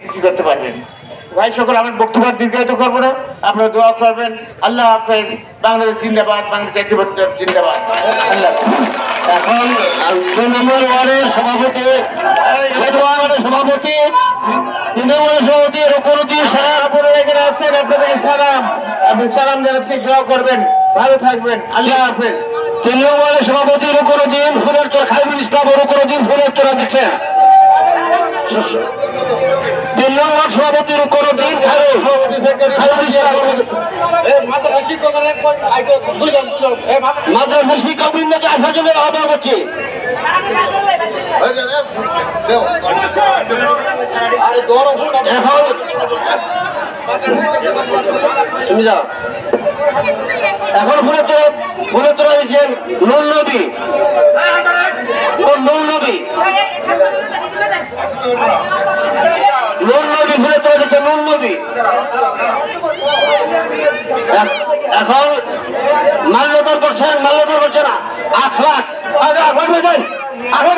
কি করতে পারবেন। ভাই সকল, আমার বক্তব্য দীর্ঘায়িত করবো না, আপনারা দোয়া করবেন। আল্লাহ হাফেজ। বাংলাদেশ জিন্দাবাদ, বাংলাদেশ জাতীয়তাবাদ জিন্দাবাদ। আল্লাহ। এখন 2 নম্বর ওয়ার্ডের সভাপতি, সভাপতি 3 নম্বরের সভাপতি রুকনুদ্দিন সাহাপুরে এখানে আছেন। আপনাদের সালাম, আপনি সালাম জানাচ্ছি, দোয়া করবেন, ভালো থাকবেন। আল্লাহ হাফেজ। 3 নম্বরের সভাপতি রুকনুদ্দিন ফুলের তোরা, খাইরুল ইসলাম রুকনুদ্দিন ফুলের তোরা দিচ্ছেন। 3 নম্বর সভাপতি রুকনুদ্দিন খাইরুল ইসলাম মাদ্রাসা শিক্ষকবৃন্দকে আসার জন্য আহ্বান করছি। এখন তুমি যাও। এখন ফুলে তোরা দিচ্ছেন নুর নবী, নুর নবী, নুর নবী ফুলে তোরা দিচ্ছেন নুর নবী। এখন মাল্যদার করছেন না, 8 লাখ আগে